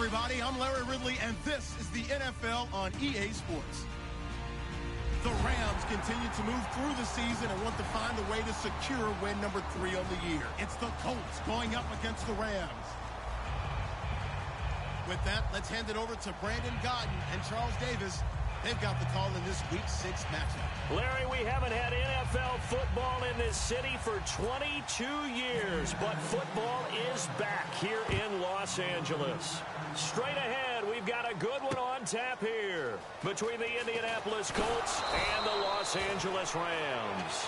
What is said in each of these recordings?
everybody. I'm Larry Ridley, and this is the NFL on EA Sports. The Rams continue to move through the season and want to find a way to secure win number 3 on the year. It's the Colts going up against the Rams. With that, let's hand it over to Brandon Godden and Charles Davis. They've got the call in this Week 6 matchup. Larry, we haven't had NFL football in this city for 22 years, but football is back here in Los Angeles. Straight ahead, we've got a good one on tap here between the Indianapolis Colts and the Los Angeles Rams.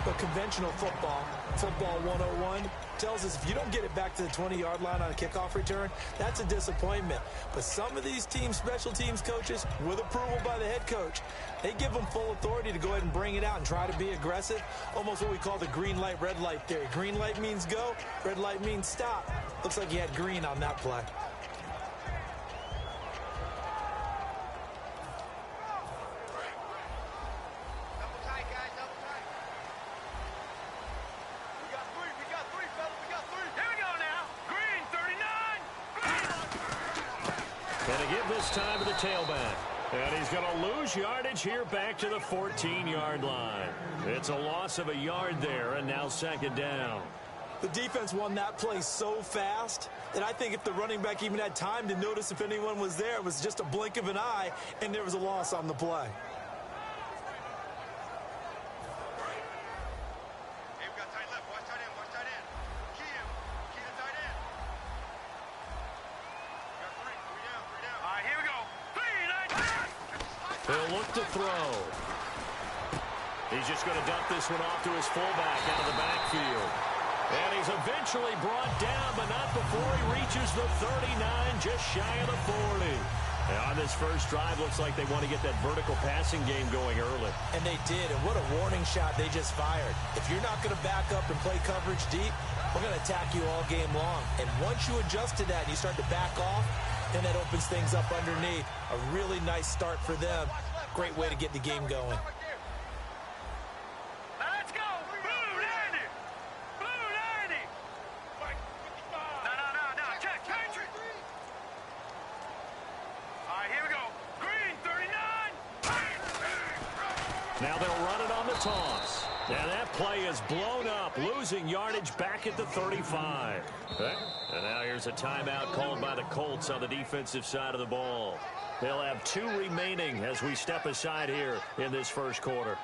But conventional football, football 101, tells us if you don't get it back to the 20-yard line on a kickoff return, that's a disappointment. But some of these teams, special teams coaches, with approval by the head coach, they give them full authority to go ahead and bring it out and try to be aggressive. Almost what we call the green light, red light theory. Green light means go, red light means stop. Looks like you had green on that play. Time to the tailback. And he's going to lose yardage here back to the 14-yard line. It's a loss of a yard there, and now second down. The defense won that play so fast that I think if the running back even had time to notice if anyone was there, it was just a blink of an eye, and there was a loss on the play. He'll look to throw. He's just going to dump this one off to his fullback out of the backfield. And he's eventually brought down, but not before he reaches the 39, just shy of the 40. And on this first drive, looks like they want to get that vertical passing game going early. And they did, and what a warning shot they just fired. If you're not going to back up and play coverage deep, we're going to attack you all game long. And once you adjust to that and you start to back off, then that opens things up underneath. A really nice start for them. Great way to get the game going. Let's go! Blue 90! Blue 90! No. Check. All right, here we go. Green 39! Now they'll run it on the toss. And that play is blown up, losing yardage back at the 35. And now here's a timeout called by the Colts on the defensive side of the ball. They'll have 2 remaining as we step aside here in this first quarter.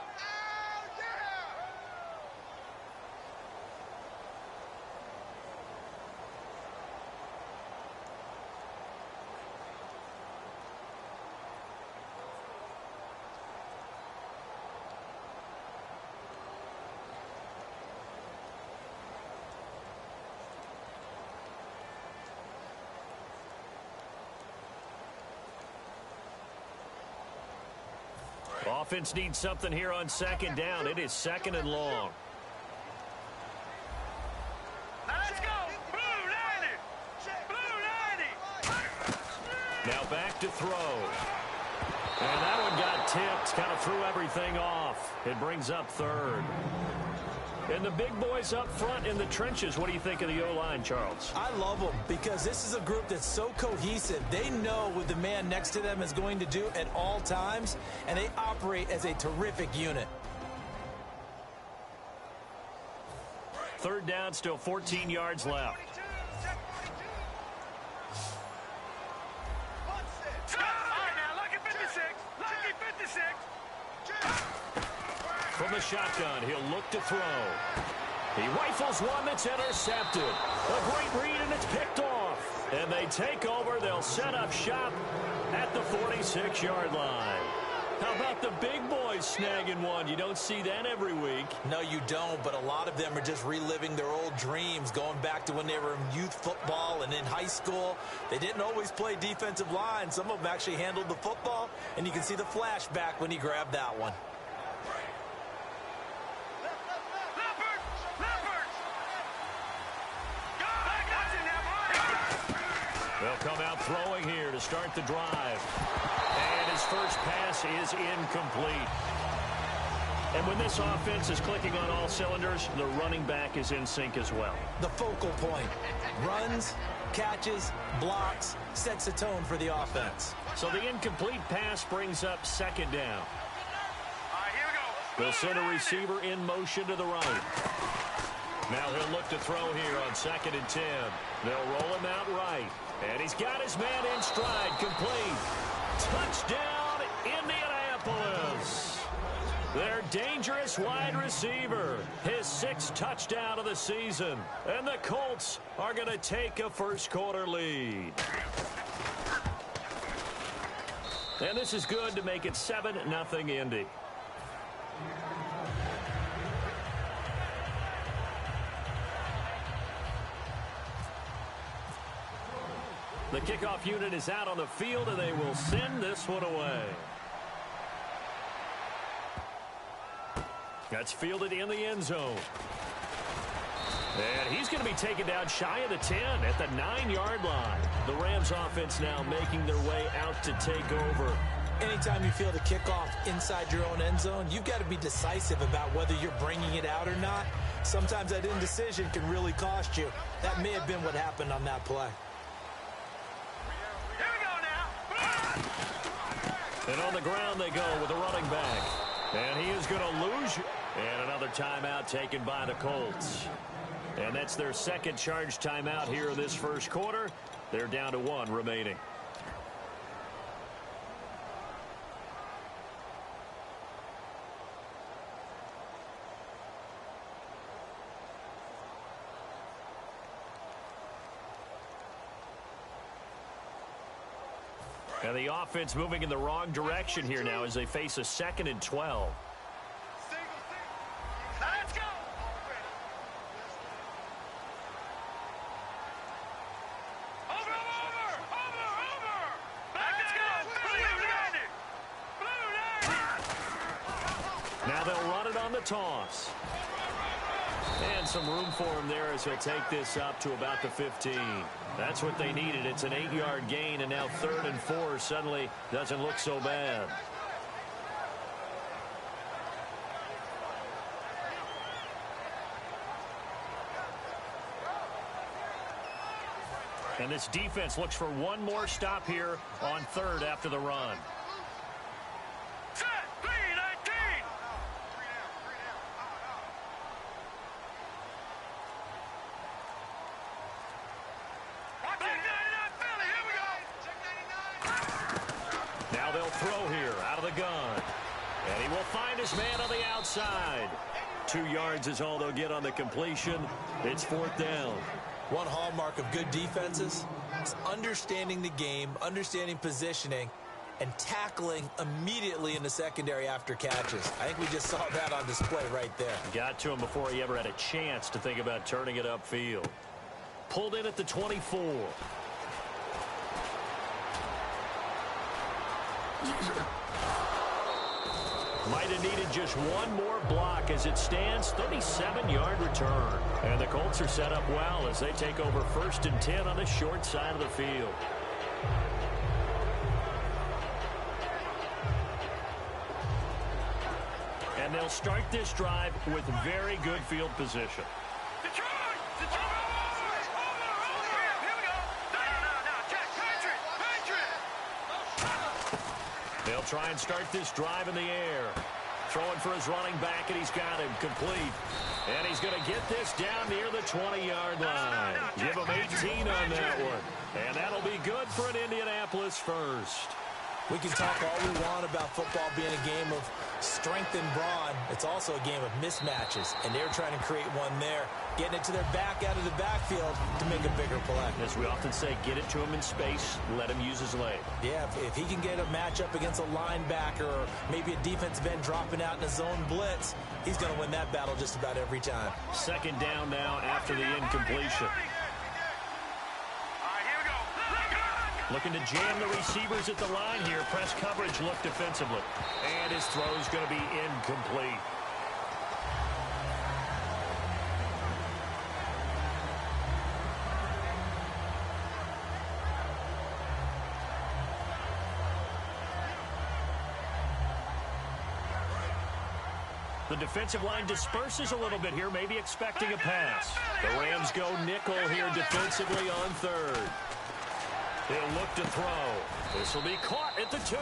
Offense needs something here on second down. It is second and long. Let's go! Blue 90! Blue 90! Now back to throw. And that one got tipped. Kind of threw everything off. It brings up third. And the big boys up front in the trenches. What do you think of the O-line, Charles? I love them because this is a group that's so cohesive. They know what the man next to them is going to do at all times, and they operate as a terrific unit. Third down, still 14 yards left. From the shotgun, he'll look to throw. He rifles one that's intercepted. A great read, and it's picked off. And they take over. They'll set up shop at the 46-yard line. How about the big boys snagging one? You don't see that every week. No, you don't, but a lot of them are just reliving their old dreams, going back to when they were in youth football and in high school. They didn't always play defensive line. Some of them actually handled the football, and you can see the flashback when he grabbed that one. They'll come out throwing here to start the drive. And his first pass is incomplete. And when this offense is clicking on all cylinders, the running back is in sync as well. The focal point. Runs, catches, blocks, sets the tone for the offense. So the incomplete pass brings up second down. All right, here we go. They'll send a receiver in motion to the right. Now he'll look to throw here on 2nd and 10. They'll roll him out right. And he's got his man in stride, complete. Touchdown, Indianapolis. Their dangerous wide receiver, his 6th touchdown of the season. And the Colts are going to take a first-quarter lead. And this is good to make it 7-0 Indy. The kickoff unit is out on the field, and they will send this one away. That's fielded in the end zone. And he's going to be taken down shy of the 10 at the 9-yard line. The Rams offense now making their way out to take over. Anytime you field a kickoff inside your own end zone, you've got to be decisive about whether you're bringing it out or not. Sometimes that indecision can really cost you. That may have been what happened on that play. Here we go now. And on the ground they go with the running back. And he is going to lose. And another timeout taken by the Colts. And that's their second charge timeout here in this first quarter. They're down to 1 remaining. And the offense moving in the wrong direction here now as they face a 2nd and 12. Let's go. Over. Let's go. Blue 90. Now they'll run it on the toss. And some room for him there as he'll take this up to about the 15. That's what they needed. It's an 8-yard gain, and now 3rd and 4 suddenly doesn't look so bad. And this defense looks for one more stop here on 3rd after the run. Set. 3-19. Philly. Here we go. Now they'll throw here out of the gun. And he will find his man on the outside. 2 yards is all they'll get on the completion. It's 4th down. One hallmark of good defenses is understanding the game, understanding positioning, and tackling immediately in the secondary after catches. I think we just saw that on display right there. Got to him before he ever had a chance to think about turning it upfield. Pulled in at the 24. Might have needed just one more block as it stands. 37-yard return. And the Colts are set up well as they take over 1st and 10 on the short side of the field. And they'll start this drive with very good field position. Detroit. Over. Here we go. No. Check. Patriot. They'll try and start this drive in the air. Throwing for his running back, and he's got him complete. And he's going to get this down near the 20-yard line. Give him 18 on that one. And that'll be good for an Indianapolis first. We can talk all we want about football being a game of strength and brawn. It's also a game of mismatches, and they're trying to create one there, getting it to their back out of the backfield to make a bigger play. As we often say, get it to him in space, let him use his leg. Yeah, if he can get a matchup against a linebacker or maybe a defensive end dropping out in a zone blitz, he's going to win that battle just about every time. 2nd down now after the incompletion. Looking to jam the receivers at the line here. Press coverage look defensively. And his throw is going to be incomplete. The defensive line disperses a little bit here, maybe expecting a pass. The Rams go nickel here defensively on third. He'll look to throw. This will be caught at the 2.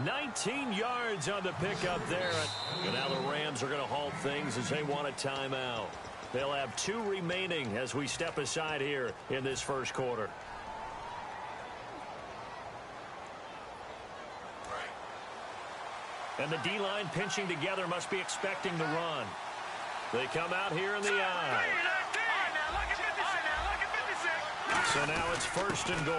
19 yards on the pickup there. And now the Rams are going to halt things as they want a timeout. They'll have 2 remaining as we step aside here in this first quarter. And the D-line pinching together must be expecting the run. They come out here in the eye. So now it's 1st and goal.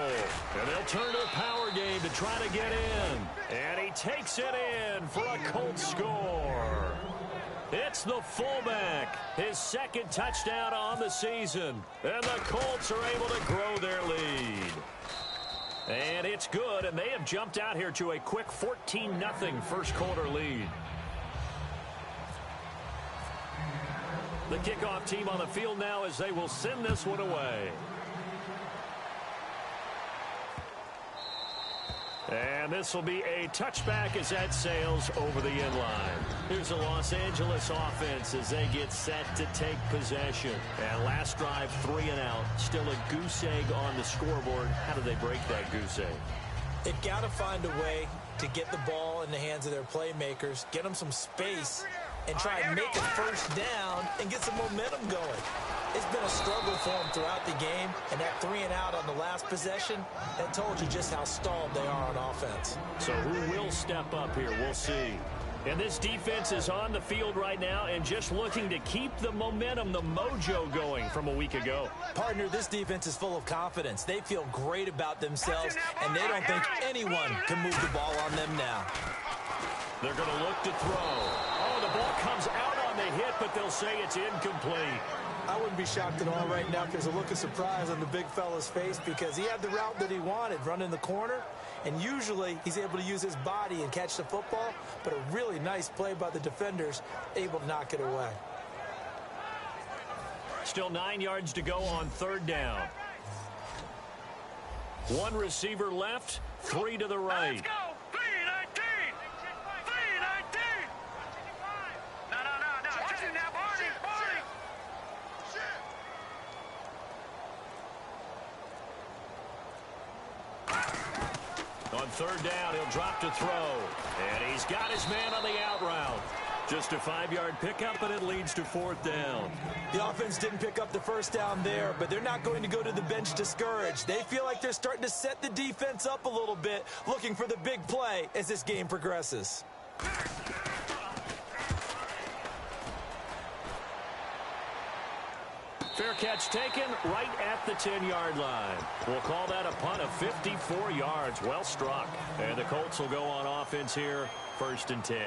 And they'll turn to a power game to try to get in. And he takes it in for a Colts score. It's the fullback. His 2nd touchdown on the season. And the Colts are able to grow their lead. And it's good, and they have jumped out here to a quick 14-0 first quarter lead. The kickoff team on the field now as they will send this one away. And this will be a touchback as that sails over the end line. Here's the Los Angeles offense as they get set to take possession. And last drive, 3 and out. Still a goose egg on the scoreboard. How do they break that goose egg? They've got to find a way to get the ball in the hands of their playmakers, get them some space, and try and make a first down and get some momentum going. It's been a struggle for them throughout the game, and that 3 and out on the last possession, that told you just how stalled they are on offense. So who will step up here? We'll see. And this defense is on the field right now and just looking to keep the momentum, the mojo going from a week ago. Partner, this defense is full of confidence. They feel great about themselves, and they don't think anyone can move the ball on them now. They're going to look to throw. Oh, the ball comes out on the hit, but they'll say it's incomplete. I wouldn't be shocked at all right now if there's a look of surprise on the big fella's face because he had the route that he wanted, running the corner, and usually he's able to use his body and catch the football, but a really nice play by the defenders, able to knock it away. Still 9 yards to go on 3rd down. 1 receiver left, 3 to the right. Let's go. 3-19. 3-19. No. Just now, Barney. On 3rd down, he'll drop to throw. And he's got his man on the out route. Just a 5-yard pickup, and it leads to 4th down. The offense didn't pick up the first down there, but they're not going to go to the bench discouraged. They feel like they're starting to set the defense up a little bit, looking for the big play as this game progresses. Fair catch taken right at the 10-yard line. We'll call that a punt of 54 yards. Well struck. And the Colts will go on offense here, 1st and 10.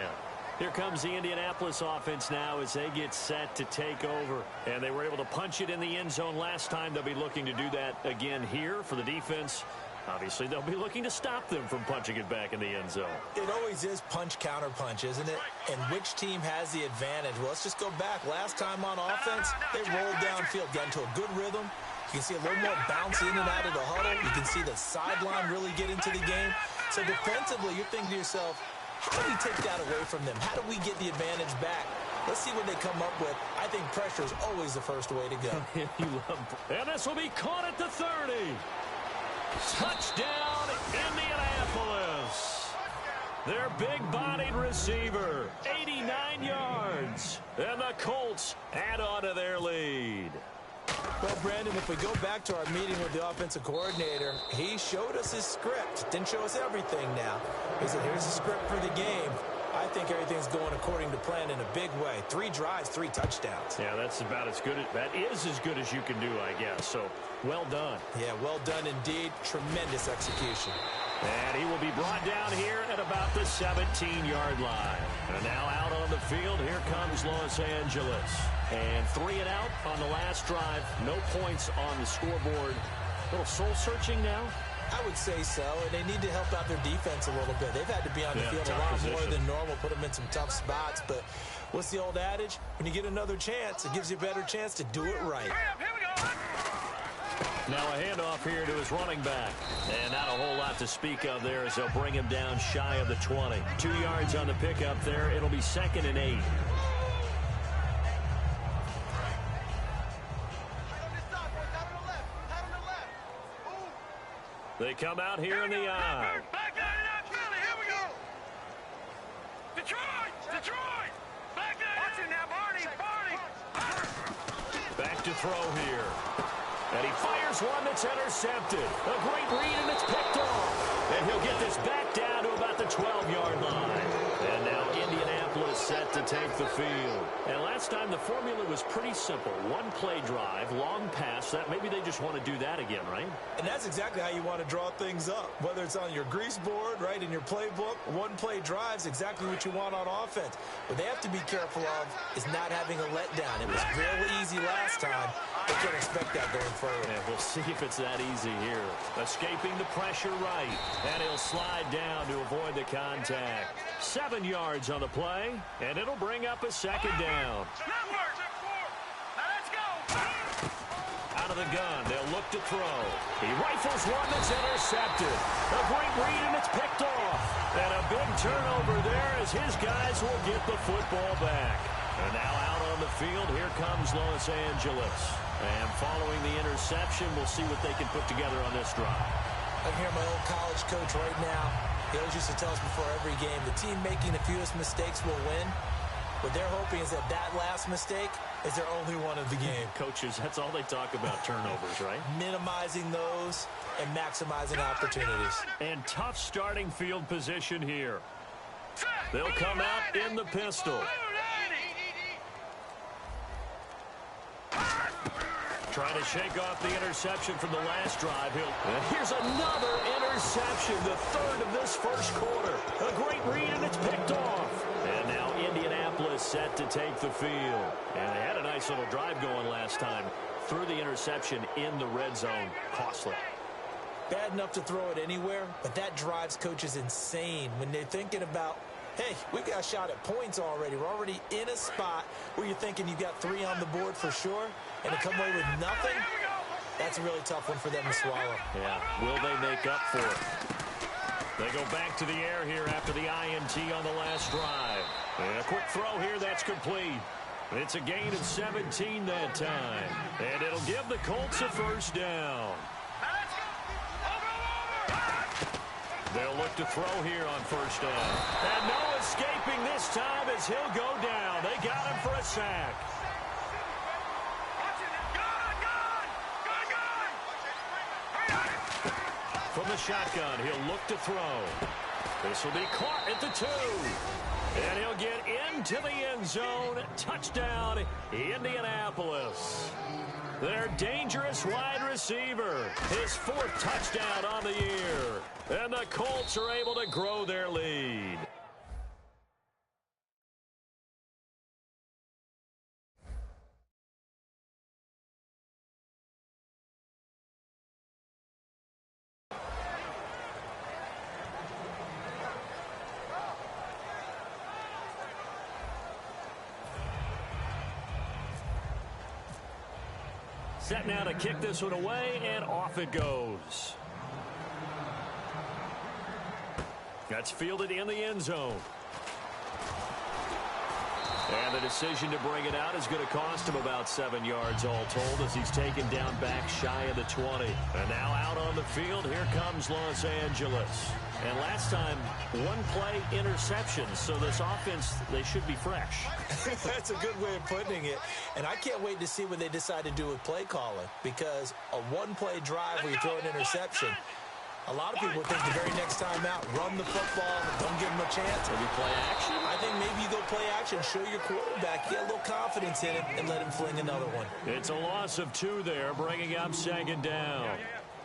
Here comes the Indianapolis offense now as they get set to take over. And they were able to punch it in the end zone last time. They'll be looking to do that again here for the defense. Obviously, they'll be looking to stop them from punching it back in the end zone. It always is punch-counter-punch, isn't it? And which team has the advantage? Well, let's just go back. Last time on offense, they rolled downfield, got into a good rhythm. You can see a little more bounce in and out of the huddle. You can see the sideline really get into the game. So defensively, you're thinking to yourself, how do we take that away from them? How do we get the advantage back? Let's see what they come up with. I think pressure is always the first way to go. And this will be caught at the 30. Touchdown, Indianapolis. Their big-bodied receiver, 89 yards. And the Colts add on to their lead. Well, Brandon, if we go back to our meeting with the offensive coordinator, he showed us his script. Didn't show us everything now. He said, here's the script for the game. I think everything's going according to plan in a big way. 3 drives, 3 touchdowns. Yeah, that's about as good. That is as good as you can do, I guess. So, well done. Yeah, well done indeed. Tremendous execution. And he will be brought down here at about the 17-yard line. And now out on the field, here comes Los Angeles. And 3 and out on the last drive. No points on the scoreboard. A little soul-searching now. I would say so, and they need to help out their defense a little bit. They've had to be on the field a lot more than normal, put them in some tough spots. But what's the old adage? When you get another chance, it gives you a better chance to do it right. Here we go. Now a handoff here to his running back. And not a whole lot to speak of there as they'll bring him down shy of the 20. 2 yards on the pickup there. It'll be 2nd and 8. They come out here in the eye. Back that up, Philly. Here we go. Detroit. Detroit. Back that up. Watch it now, Barney. Back to throw here. And he fires one that's intercepted. A great read, and it's picked off. And he'll get this back down to about the 12-yard line. And now Indianapolis set to take the field. And last time the formula was pretty simple. One-play drive, long pass. That maybe they just want to do that again, right? And that's exactly how you want to draw things up. Whether it's on your grease board, right, in your playbook, one-play drive's exactly what you want on offense. What they have to be careful of is not having a letdown. It was real easy last time. They can't expect that going forward. And we'll see if it's that easy here. Escaping the pressure right. And he'll slide down to avoid the contact. 7 yards on the play, and it'll bring up a 2nd down. Now let's go. Out of the gun, they'll look to throw. He rifles one that's intercepted. A great read, and it's picked off. And a big turnover there as his guys will get the football back. And now out on the field, here comes Los Angeles. And following the interception, we'll see what they can put together on this drive. I can hear my old college coach right now. He always used to tell us before every game, the team making the fewest mistakes will win. What they're hoping is that that last mistake is their only one of the game. Coaches, that's all they talk about, turnovers, right? Minimizing those and maximizing opportunities. And tough starting field position here. They'll come out in the pistol. Trying to shake off the interception from the last drive. And here's another interception, the 3rd of this first quarter. A great read, and it's picked off. And now Indianapolis set to take the field. And they had a nice little drive going last time. Threw the interception in the red zone. Costly. Bad enough to throw it anywhere, but that drives coaches insane when they're thinking about, hey, we've got a shot at points already. We're already in a spot where you're thinking you've got 3 on the board for sure, and to come away with nothing, that's a really tough one for them to swallow. Yeah, will they make up for it? They go back to the air here after the INT on the last drive. And a quick throw here, that's complete. It's a gain of 17 that time. And it'll give the Colts a first down. They'll look to throw here on first down. And no escaping this time as he'll go down. They got him for a sack. From the shotgun, he'll look to throw. This will be caught at the 2. And he'll get into the end zone. Touchdown, Indianapolis. Their dangerous wide receiver. His 4th touchdown on the year. And the Colts are able to grow their lead. Set now to kick this one away, and off it goes. That's fielded in the end zone. And the decision to bring it out is going to cost him about 7 yards all told as he's taken down back shy of the 20. And now out on the field, here comes Los Angeles. And last time, 1-play interception, so this offense, they should be fresh. That's a good way of putting it. And I can't wait to see what they decide to do with play calling, because a 1-play drive where you throw an interception, a lot of people think the very next time out, run the football, don't give them a chance. Maybe play action? I think maybe you go play action, show your quarterback, get a little confidence in him, and let him fling another one. It's a loss of 2 there, bringing up 2nd down.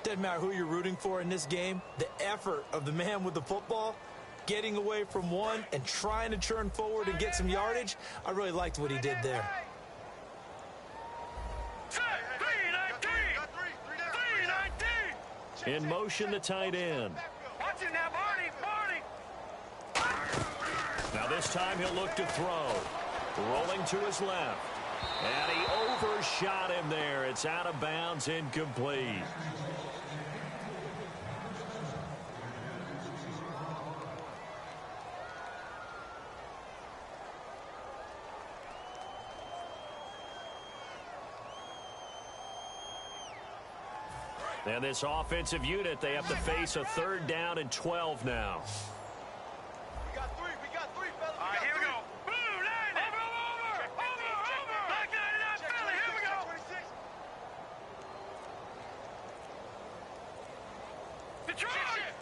Doesn't matter who you're rooting for in this game, the effort of the man with the football, getting away from one and trying to churn forward and get some yardage, I really liked what he did there. In motion, the tight end. Watch it now, Barney. Now this time he'll look to throw. Rolling to his left. And he overshot him there. It's out of bounds, incomplete. And this offensive unit, they have to face a 3rd down and 12 now. We got three, fellas. All right, here we go. Blue line. Over. Black 99, Philly, here we go. 26.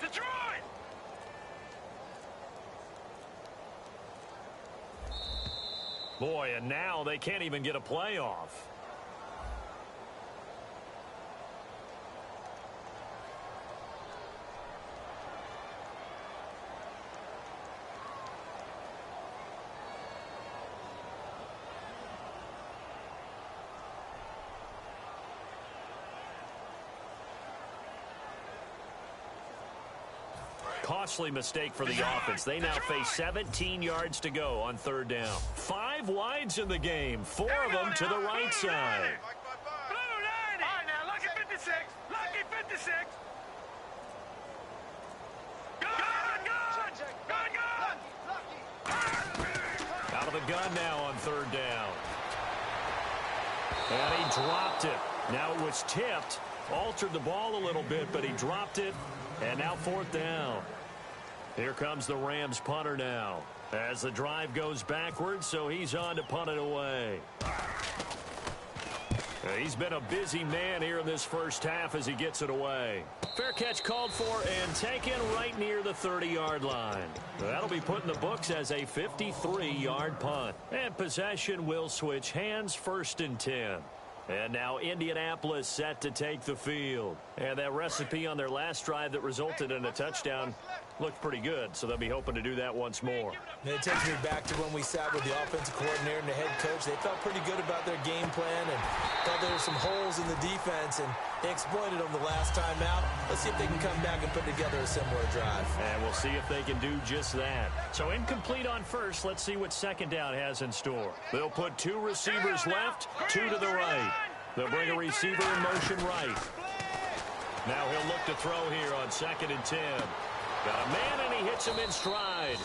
Detroit. Boy, and now they can't even get a playoff. Costly mistake for the offense. They now face 17 yards to go on 3rd down. 5 wides in the game, 4 of them to the right side. Blue 90. All right, now, lucky 56. Lucky 56. Gun. Out of the gun now on 3rd down. And he dropped it. Now it was tipped. Altered the ball a little bit, but he dropped it. And now 4th down. Here comes the Rams punter now. As the drive goes backwards, so he's on to punt it away. He's been a busy man here in this first half as he gets it away. Fair catch called for and taken right near the 30-yard line. That'll be put in the books as a 53-yard punt. And possession will switch hands, 1st and 10. And now Indianapolis set to take the field. And that recipe on their last drive that resulted in a touchdown looked pretty good, so they'll be hoping to do that once more. It takes me back to when we sat with the offensive coordinator and the head coach. They felt pretty good about their game plan and thought there were some holes in the defense, and they exploited them the last time out. Let's see if they can come back and put together a similar drive. And we'll see if they can do just that. So incomplete on 1st. Let's see what 2nd down has in store. They'll put 2 receivers left, 2 to the right. They'll bring a receiver in motion right. Now he'll look to throw here on 2nd and 10. Got a man, and he hits him in stride.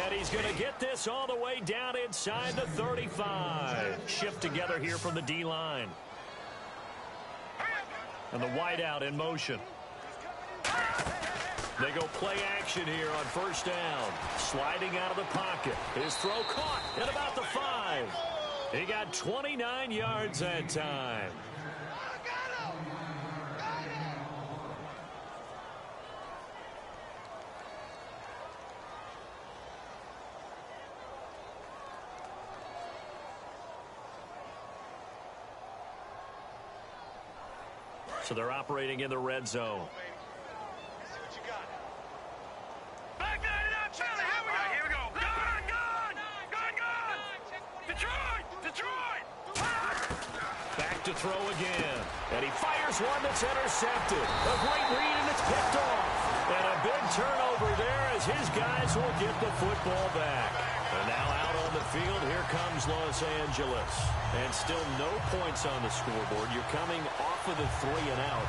And he's going to get this all the way down inside the 35. Shift together here from the D-line. And the wideout in motion. They go play action here on 1st down. Sliding out of the pocket. His throw caught at about the 5. He got 29 yards that time. So they're operating in the red zone. Black 99, Philly, here we go. Gun. Detroit. Back to throw again. And he fires one that's intercepted. A great read, and it's picked off. And a big turnover there as his guys will get the football back. And now out on the field, here comes Los Angeles. And still no points on the scoreboard. You're coming off of the 3 and out.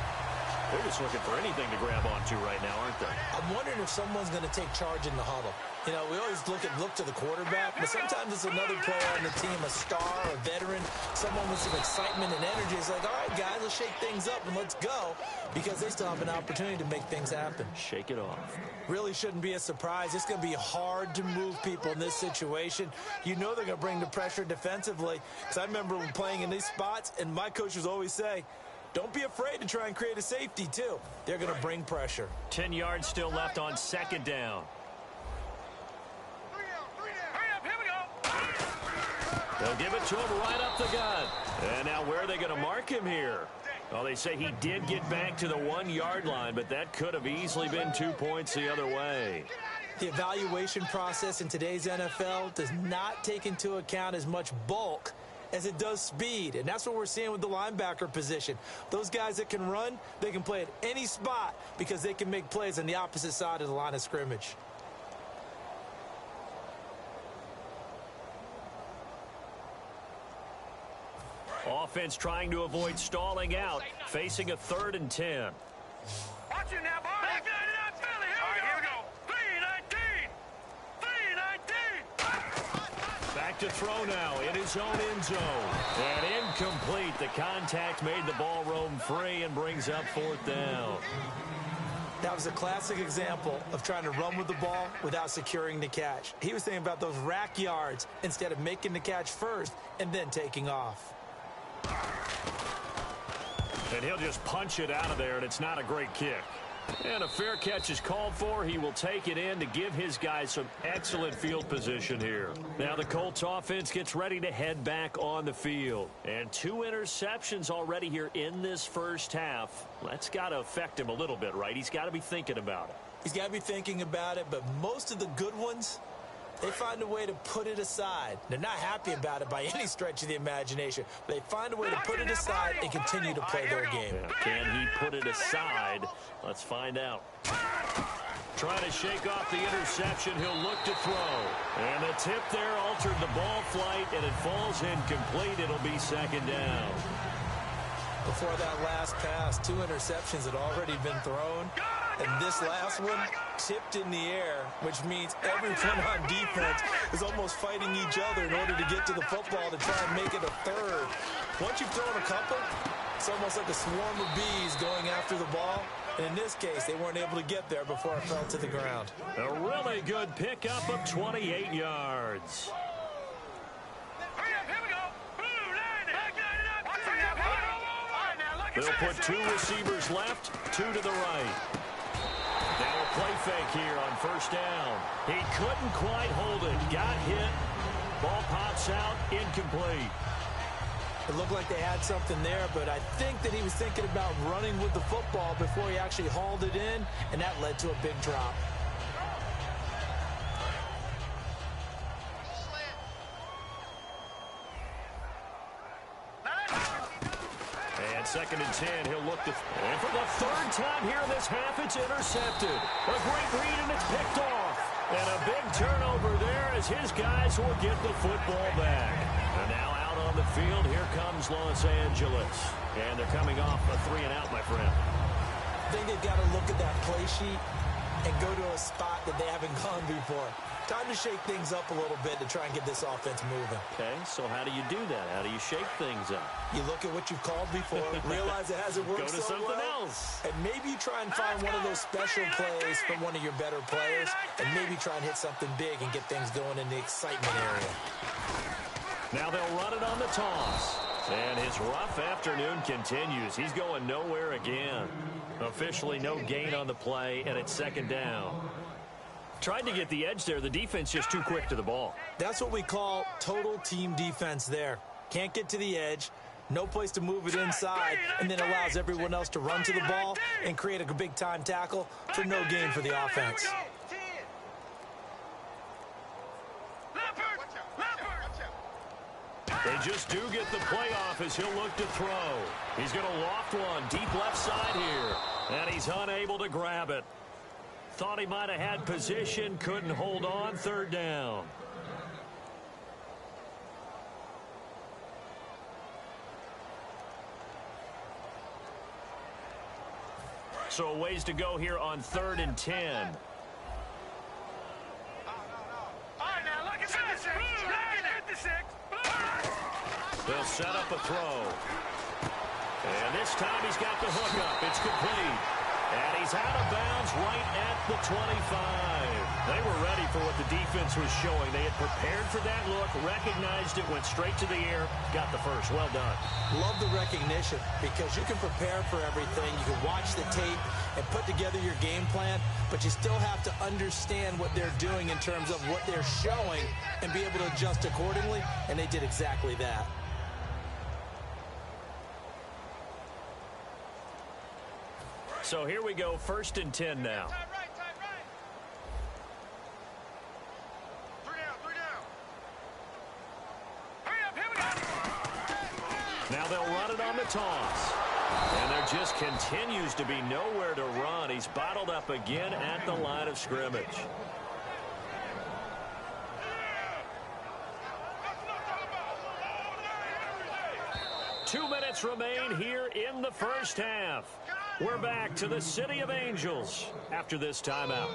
They're just looking for anything to grab onto right now, aren't they? I'm wondering if someone's going to take charge in the huddle. You know, we always look to the quarterback, but sometimes it's another player on the team, a star, a veteran, someone with some excitement and energy. It's like, all right, guys, let's shake things up and let's go, because they still have an opportunity to make things happen. Shake it off. Really shouldn't be a surprise. It's going to be hard to move people in this situation. You know they're going to bring the pressure defensively, because I remember when playing in these spots, and my coaches always say, don't be afraid to try and create a safety, too. They're going to bring pressure. 10 yards still left on 2nd down. They'll give it to him right up the gut. And now where are they going to mark him here? Well, they say he did get back to the 1-yard line, but that could have easily been 2 points the other way. The evaluation process in today's NFL does not take into account as much bulk as it does speed, and that's what we're seeing with the linebacker position. Those guys that can run, they can play at any spot because they can make plays on the opposite side of the line of scrimmage. offense trying to avoid stalling out, facing a 3rd and 10. Watch it now, boys. Back line it out, Philly. Here we go. 3-19. 3-19. Back to throw now in his own end zone. And incomplete. The contact made the ball roam free and brings up 4th down. That was a classic example of trying to run with the ball without securing the catch. He was thinking about those rack yards instead of making the catch first and then taking off. And he'll just punch it out of there, and it's not a great kick. And a fair catch is called for. He will take it in to give his guys some excellent field position here. Now the Colts offense gets ready to head back on the field. And 2 interceptions already here in this first half. That's got to affect him a little bit, right? He's got to be thinking about it. He's got to be thinking about it, but most of the good ones, they find a way to put it aside. They're not happy about it by any stretch of the imagination. But they find a way to put it aside and continue to play their game. Yeah, can he put it aside? Let's find out. Trying to shake off the interception. He'll look to throw. And the tip there altered the ball flight, and it falls incomplete. It'll be 2nd down. Before that last pass, 2 interceptions had already been thrown. And this last one tipped in the air, which means everyone on defense is almost fighting each other in order to get to the football to try and make it a 3rd. Once you've thrown a couple, it's almost like a swarm of bees going after the ball. And in this case, they weren't able to get there before it fell to the ground. A really good pickup of 28 yards. They'll put 2 receivers left, 2 to the right. Now a play fake here on 1st down. He couldn't quite hold it. Got hit. Ball pops out. Incomplete. It looked like they had something there, but I think that he was thinking about running with the football before he actually hauled it in, and that led to a big drop. And 2nd and 10, he'll look to... And for the 3rd time here in this half, it's intercepted. A great read, and it's picked off. And a big turnover there as his guys will get the football back. And now out on the field, here comes Los Angeles. And they're coming off a 3-and-out, my friend. I think they've got to look at that play sheet and go to a spot that they haven't gone before. Time to shake things up a little bit to try and get this offense moving. Okay, so how do you do that? How do you shake things up? You look at what you've called before, realize it hasn't worked Go to so something well, else. and maybe you try and find one of those special plays from one of your better players, and maybe try and hit something big and get things going in the excitement area. Now they'll run it on the toss. And his rough afternoon continues. He's going nowhere again. Officially no gain on the play, and it's 2nd down. Tried to get the edge there. The defense just too quick to the ball. That's what we call total team defense there. Can't get to the edge, no place to move it inside, and then allows everyone else to run to the ball and create a big-time tackle for no gain for the offense. They just do get the playoff as he'll look to throw. He's going to loft one deep left side here, and he's unable to grab it. Thought he might have had position, couldn't hold on. 3rd down. So a ways to go here on 3rd and 10. All right, now look at this. They'll set up a throw. And this time he's got the hook up. It's complete. And he's out of bounds right at the 25. They were ready for what the defense was showing. They had prepared for that look, recognized it, went straight to the air, got the first. Well done. Love the recognition because you can prepare for everything. You can watch the tape and put together your game plan, but you still have to understand what they're doing in terms of what they're showing and be able to adjust accordingly, and they did exactly that. So here we go, 1st and 10 now. Time right. 3 down. Hurry up, here we go. Now they'll run it on the toss. And there just continues to be nowhere to run. He's bottled up again at the line of scrimmage. 2 minutes remain here in the first half. We're back to the City of Angels after this timeout.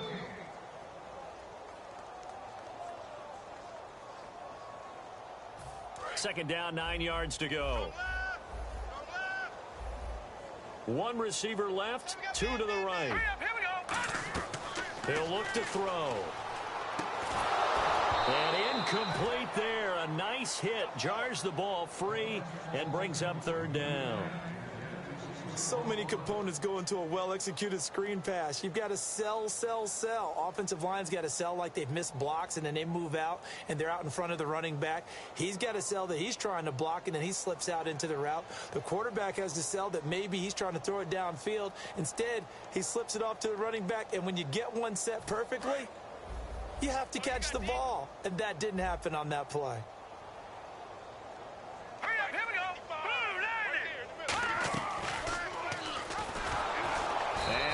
Second down, 9 yards to go. One receiver left, 2 to the right. He'll look to throw. And incomplete there. A nice hit. Jars the ball free and brings up third down. So many components go into a well-executed screen pass. You've got to sell. Offensive line's got to sell like they've missed blocks, and then they move out, and they're out in front of the running back. He's got to sell that he's trying to block, and then he slips out into the route. The quarterback has to sell that maybe he's trying to throw it downfield. Instead, he slips it off to the running back, and when you get one set perfectly, you have to catch the ball, and that didn't happen on that play.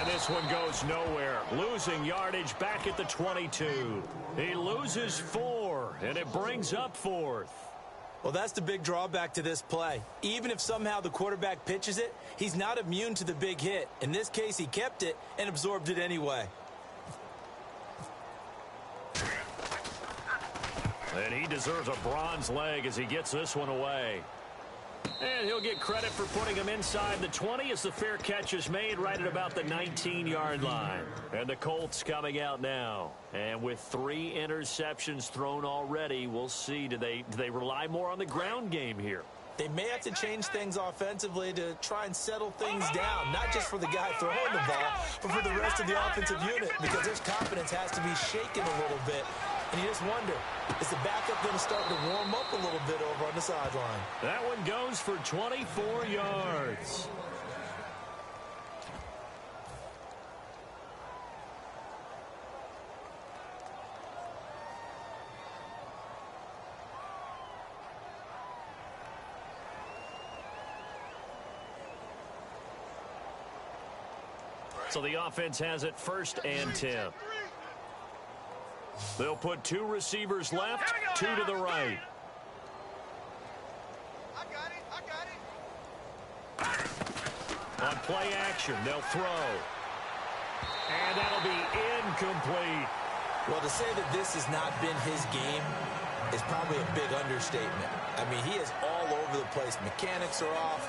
This one goes nowhere. Losing yardage back at the 22. He loses 4, and it brings up 4th. Well, that's the big drawback to this play. Even if somehow the quarterback pitches it, he's not immune to the big hit. In this case, he kept it and absorbed it anyway. And he deserves a bronze leg as he gets this one away. And he'll get credit for putting him inside the 20 as the fair catch is made right at about the 19-yard line. And the Colts coming out now. And with 3 interceptions thrown already, we'll see. Do they rely more on the ground game here? They may have to change things offensively to try and settle things down, not just for the guy throwing the ball, but for the rest of the offensive unit, because their confidence has to be shaken a little bit. And you just wonder, is the backup going to start to warm up a little bit over on the sideline? That one goes for 24 yards. So the offense has it 1st and 10. They'll put 2 receivers left, 2 to the right. I got it. On play action, they'll throw. And that'll be incomplete. Well, to say that this has not been his game is probably a big understatement. I mean, he is all over the place. Mechanics are off,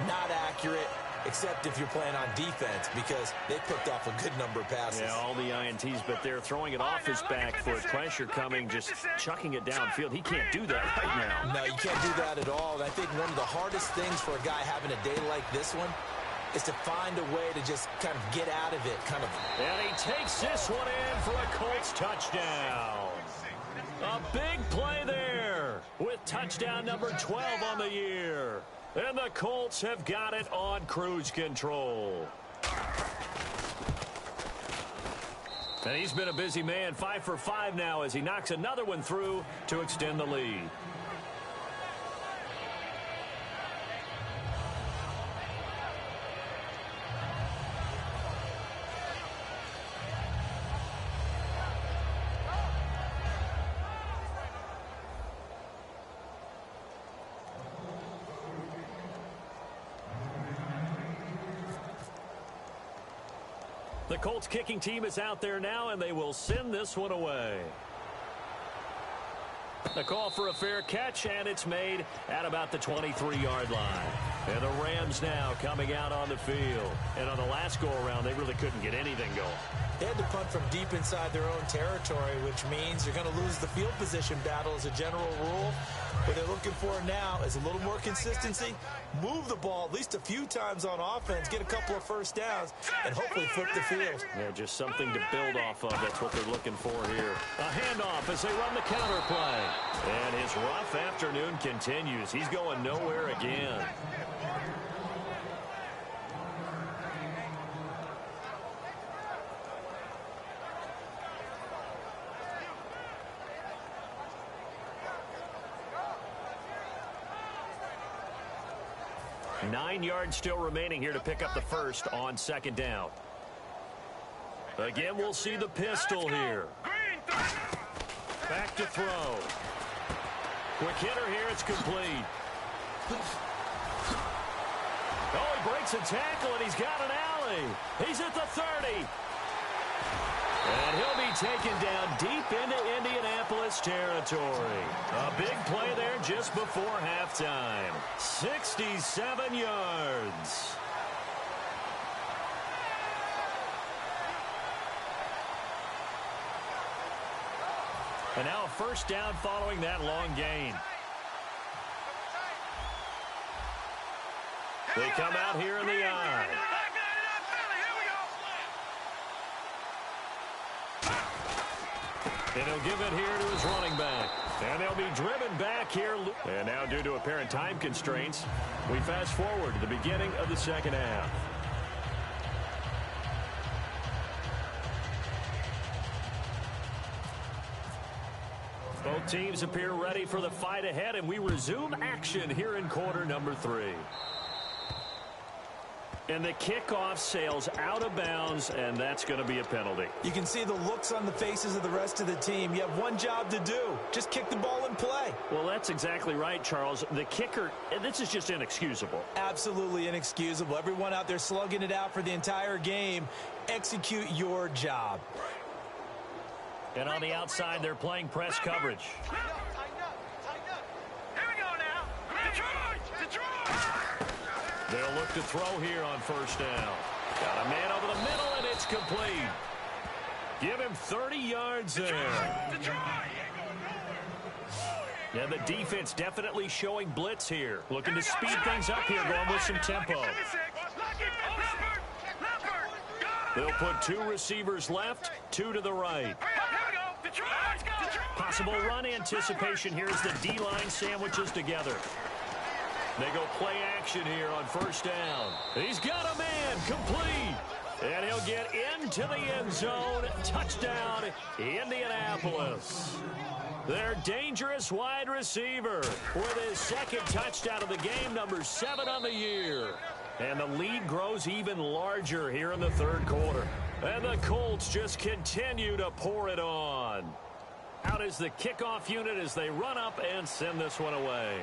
not accurate, except if you're playing on defense, because they picked off a good number of passes. Yeah, all the INTs, but they're throwing it off his back foot. Pressure coming, just chucking it downfield. He can't do that right now. No, you can't do that at all. And I think one of the hardest things for a guy having a day like this one is to find a way to just kind of get out of it. And he takes this one in for a Colts touchdown. A big play there with touchdown number 12 on the year. And the Colts have got it on cruise control. And he's been a busy man, 5 for 5 now as he knocks another one through to extend the lead. The Colts kicking team is out there now, and they will send this one away. A call for a fair catch, and it's made at about the 23-yard line. And the Rams now coming out on the field. And on the last go-around, they really couldn't get anything going. They had to punt from deep inside their own territory, which means you're going to lose the field position battle as a general rule. What they're looking for now is a little more consistency, move the ball at least a few times on offense, get a couple of first downs, and hopefully flip the field. Yeah, just something to build off of. That's what they're looking for here. A handoff as they run the counter play. And his rough afternoon continues. He's going nowhere again. Nine yards still remaining here to pick up the first on second down. Again, we'll see the pistol here. Back to throw. Quick hitter here, it's complete. Oh, he breaks a tackle, and he's got an alley. He's at the 30. And he'll be taken down deep into Indianapolis territory. A big play there just before halftime. 67 yards. And now a first down following that long gain. They come out here in the eye. And he'll give it here to his running back. And they'll be driven back here. And now due to apparent time constraints, we fast forward to the beginning of the second half. Both teams appear ready for the fight ahead, and we resume action here in quarter number 3. And the kickoff sails out of bounds, and that's going to be a penalty. You can see the looks on the faces of the rest of the team. You have one job to do. Just kick the ball and play. Well, that's exactly right, Charles. The kicker, this is just inexcusable. Absolutely inexcusable. Everyone out there slugging it out for the entire game. Execute your job. And on the outside, they're playing press coverage. Tighten up. Here we go now. Detroit! They'll look to throw here on first down. Got a man over the middle, and it's complete. Give him 30 yards there. Yeah, the defense definitely showing blitz here. Looking to speed things up here, going with some tempo. They'll put 2 receivers left, 2 to the right. Possible run anticipation here as the D-line sandwiches together. They go play action here on first down. He's got a man, complete. And he'll get into the end zone. Touchdown, Indianapolis. Their dangerous wide receiver with his second touchdown of the game, number 7 on the year. And the lead grows even larger here in the third quarter. And the Colts just continue to pour it on. Out is the kickoff unit as they run up and send this one away.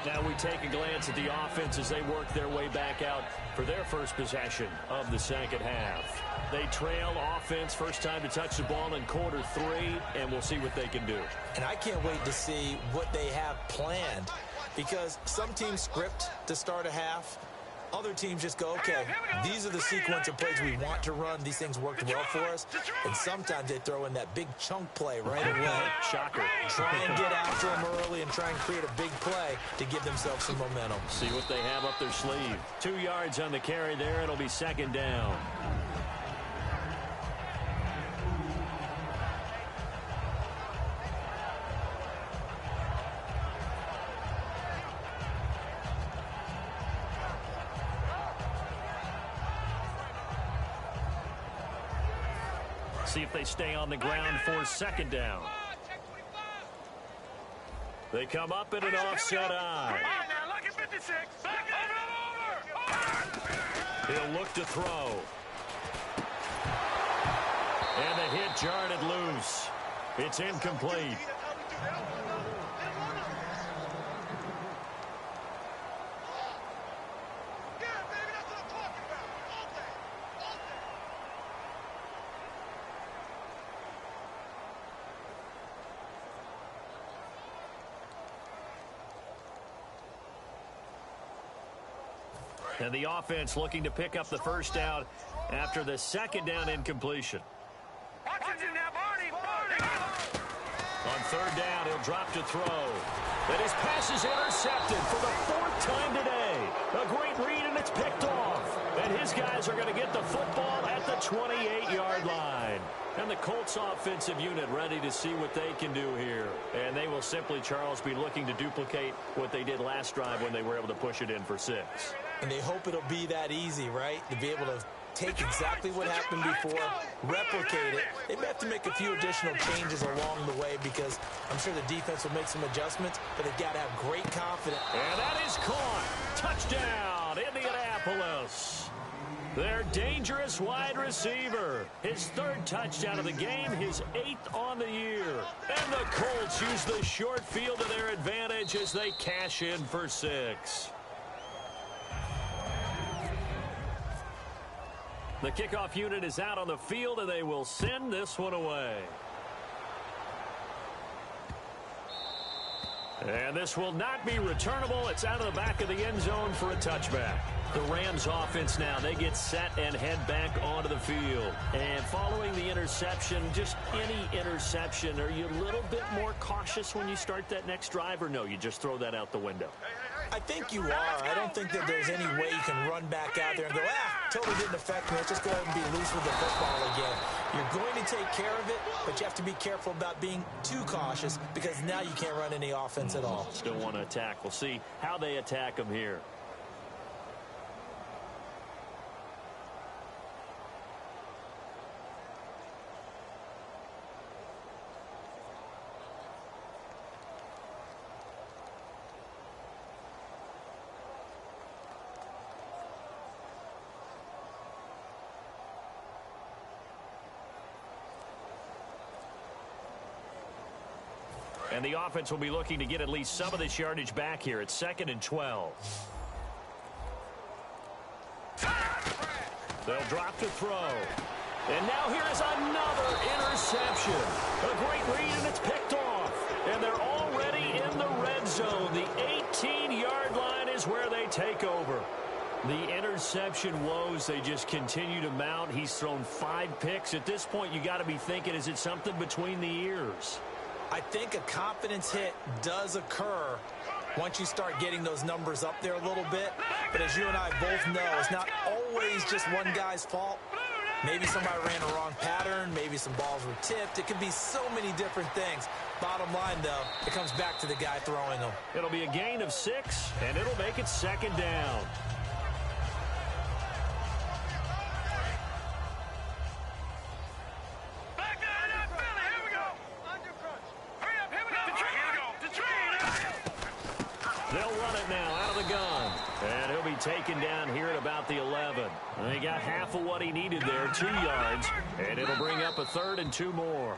Now we take a glance at the offense as they work their way back out for their first possession of the second half. They trail offense, first time to touch the ball in quarter 3, and we'll see what they can do. And I can't wait to see what they have planned, because some teams script to start a half. Other teams just go, okay, these are the sequence of plays we want to run. These things worked well for us. And sometimes they throw in that big chunk play right away. Shocker. Try and get after them early and try and create a big play to give themselves some momentum. See what they have up their sleeve. 2 yards on the carry there. It'll be second down. See if they stay on the ground for second down. They come up in an offset eye. He'll look to throw. And the hit jarred it loose. It's incomplete. And the offense looking to pick up the first down after the second down incompletion. On third down, he'll drop to throw. And his pass is intercepted for the 4th time today. A great read, and it's picked off. And his guys are going to get the football at the 28-yard line. And the Colts offensive unit ready to see what they can do here. And they will simply, Charles, be looking to duplicate what they did last drive when they were able to push it in for 6. And they hope it'll be that easy, right? To be able to take exactly what happened before, replicate it. They may have to make a few additional changes along the way because I'm sure the defense will make some adjustments, but they've got to have great confidence. And that is caught. Touchdown, Indianapolis. Their dangerous wide receiver. His 3rd touchdown of the game, his 8th on the year. And the Colts use the short field to their advantage as they cash in for 6. The kickoff unit is out on the field, and they will send this one away. And this will not be returnable. It's out of the back of the end zone for a touchback. The Rams offense now, they get set and head back onto the field. And following the interception, just any interception, are you a little bit more cautious when you start that next drive, or no, you just throw that out the window? I think you are. I don't think that there's any way you can run back out there and go, totally didn't affect me. Let's just go ahead and be loose with the football again. You're going to take care of it, but you have to be careful about being too cautious because now you can't run any offense at all. Still want to attack. We'll see how they attack them here. And the offense will be looking to get at least some of this yardage back here. It's 2nd and 12. They'll drop to throw. And now here is another interception. A great read, and it's picked off. And they're already in the red zone. The 18-yard line is where they take over. The interception woes, they just continue to mount. He's thrown 5 picks. At this point, you got to be thinking, is it something between the ears? I think a confidence hit does occur once you start getting those numbers up there a little bit. But as you and I both know, it's not always just one guy's fault. Maybe somebody ran a wrong pattern. Maybe some balls were tipped. It could be so many different things. Bottom line, though, it comes back to the guy throwing them. It'll be a gain of 6, and it'll make it 2nd down. Taken down here at about the 11. He got half of what he needed there, 2 yards, and it'll bring up a 3rd and 2 more.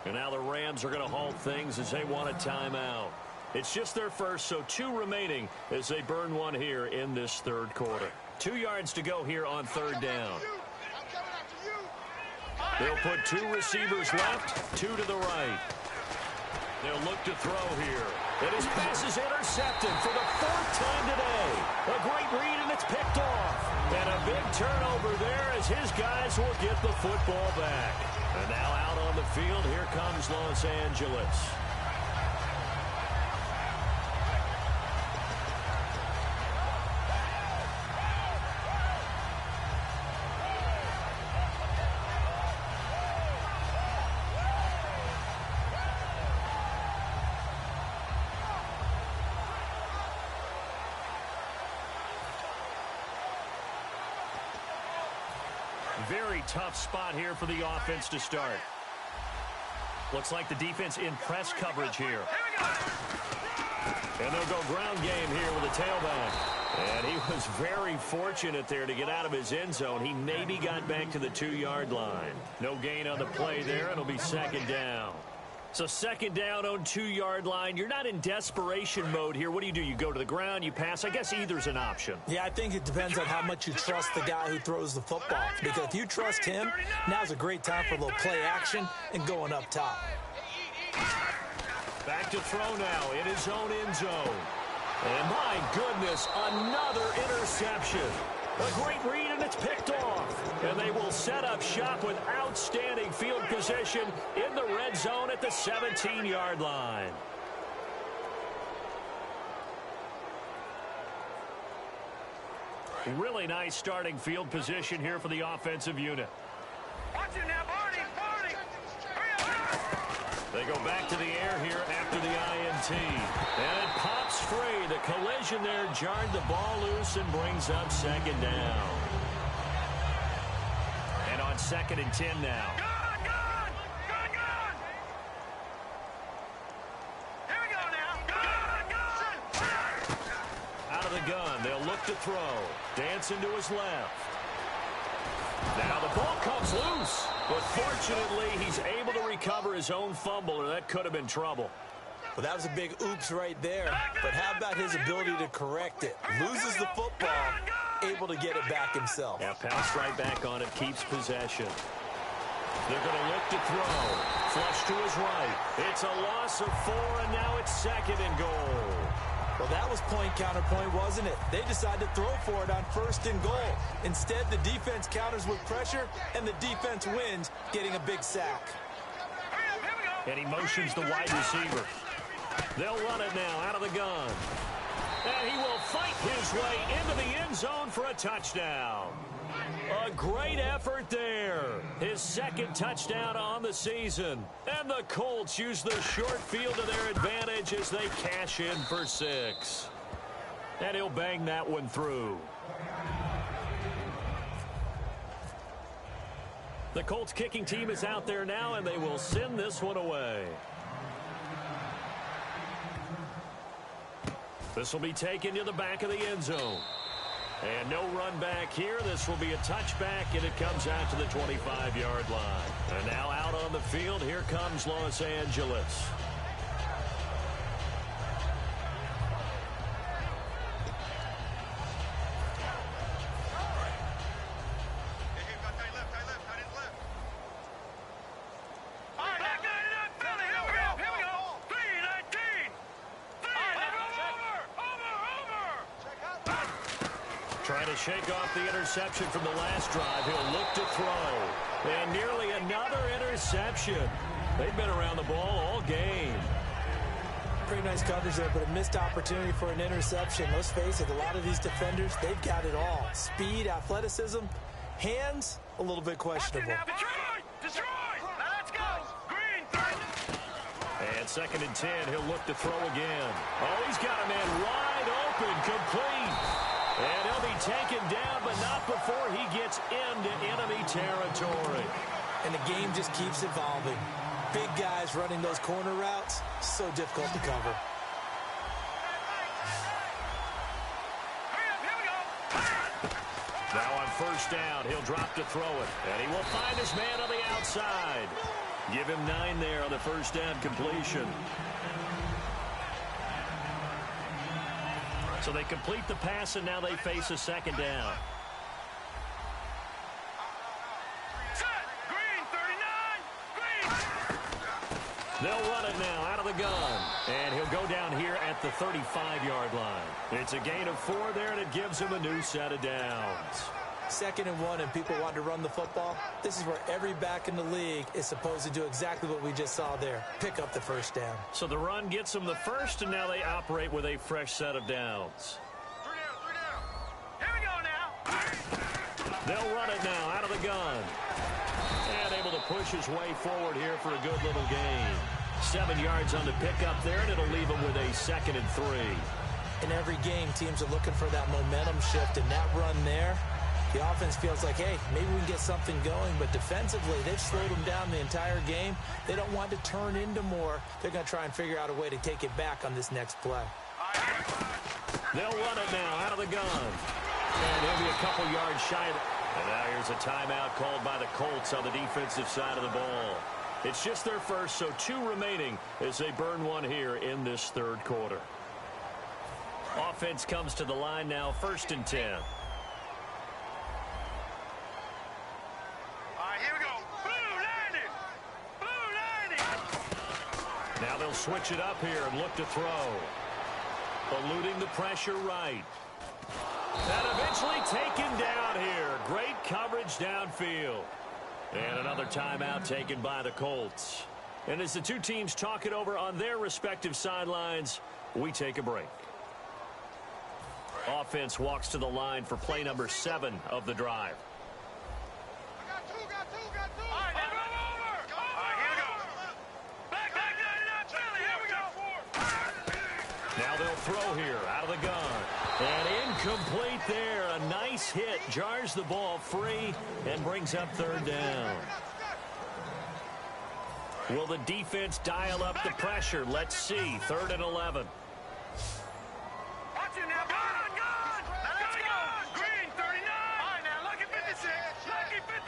And now the Rams are going to halt things as they want a timeout. It's just their first, so 2 remaining as they burn one here in this 3rd quarter. 2 yards to go here on 3rd down. They'll put 2 receivers left, 2 to the right. They'll look to throw here. And his pass is intercepted for the 4th time today. A great read, and it's picked off. And a big turnover there as his guys will get the football back. And now out on the field, here comes Los Angeles. Very tough spot here for the offense to start. Looks like the defense in press coverage here. And they'll go ground game here with a tailback. And he was very fortunate there to get out of his end zone. He maybe got back to the 2-yard line. No gain on the play there. It'll be 2nd down. So 2nd down on 2-yard line. You're not in desperation mode here. What do? You go to the ground, you pass. I guess either's an option. Yeah, I think it depends on how much you trust the guy who throws the football. Because if you trust him, now's a great time for a little play action and going up top. Back to throw now in his own end zone. And my goodness, another interception. A great read, and it's picked off. And they will set up shop with outstanding field position in the red zone at the 17-yard line. Really nice starting field position here for the offensive unit. Watch it now, Barney, Barney. They go back to the air here after the INT. And it pops free. The collision there jarred the ball loose and brings up 2nd down. And on 2nd and 10 now. Good. Here we go now. Good. Out of the gun. They'll look to throw. Dancing to his left. Now the ball comes loose, but fortunately he's able to recover his own fumble, or that could have been trouble. Well, that was a big oops right there, but how about his ability to correct it? Loses the football, able to get it back himself. Yeah, pounced right back on it, keeps possession. They're going to look to throw. Flush to his right. It's a loss of 4, and now it's 2nd and goal. Well, that was point counterpoint, wasn't it? They decided to throw for it on 1st and goal. Instead, the defense counters with pressure, and the defense wins, getting a big sack. And he motions the wide receiver. They'll run it now out of the gun. And he will fight his way into the end zone for a touchdown. A great effort there. His 2nd touchdown on the season. And the Colts use the short field to their advantage as they cash in for 6. And he'll bang that one through. The Colts kicking team is out there now, and they will send this one away. This will be taken to the back of the end zone. And no run back here. This will be a touchback, and it comes out to the 25-yard line. And now out on the field, here comes Los Angeles. Trying to shake off the interception from the last drive. He'll look to throw. And nearly another interception. They've been around the ball all game. Pretty nice coverage there, but a missed opportunity for an interception. Let's face it, a lot of these defenders, they've got it all. Speed, athleticism, hands, a little bit questionable. Destroy! Let's go! Green! And 2nd and 10, he'll look to throw again. Oh, he's got a man wide open, complete. And he'll be taken down, but not before he gets into enemy territory. And the game just keeps evolving. Big guys running those corner routes, so difficult to cover. Now on 1st down, he'll drop to throw it. And he will find his man on the outside. Give him 9 there on the 1st down completion. So they complete the pass, and now they face a 2nd down. Set! Green, 39! Green! They'll run it now out of the gun. And he'll go down here at the 35-yard line. It's a gain of 4 there, and it gives him a new set of downs. 2nd and 1, and people want to run the football. This is where every back in the league is supposed to do exactly what we just saw there. Pick up the 1st down. So the run gets them the 1st, and now they operate with a fresh set of downs. 3 down. Here we go now. They'll run it now out of the gun. And able to push his way forward here for a good little gain. 7 yards on the pickup there, and it'll leave him with a 2nd and 3. In every game, teams are looking for that momentum shift, and that run there, the offense feels like, hey, maybe we can get something going, but defensively, they've slowed them down the entire game. They don't want to turn into more. They're going to try and figure out a way to take it back on this next play. They'll run it now out of the gun. And he'll be a couple yards shy of it. And now here's a timeout called by the Colts on the defensive side of the ball. It's just their first, so 2 remaining as they burn one here in this 3rd quarter. Offense comes to the line now, 1st and 10. Now they'll switch it up here and look to throw. Eluding the pressure right. And eventually taken down here. Great coverage downfield. And another timeout taken by the Colts. And as the 2 teams talk it over on their respective sidelines, we take a break. Offense walks to the line for play number 7 of the drive. Got two. All right, now go over. All right, here we go. Back, 99, here we go. Now they'll throw here out of the gun. And incomplete there. A nice hit. Jars the ball free and brings up 3rd down. Will the defense dial up the pressure? Let's see. 3rd and 11. Watch it now. Gun. Let's go. Green, 39. All right, now, lucky 56. Lucky 56.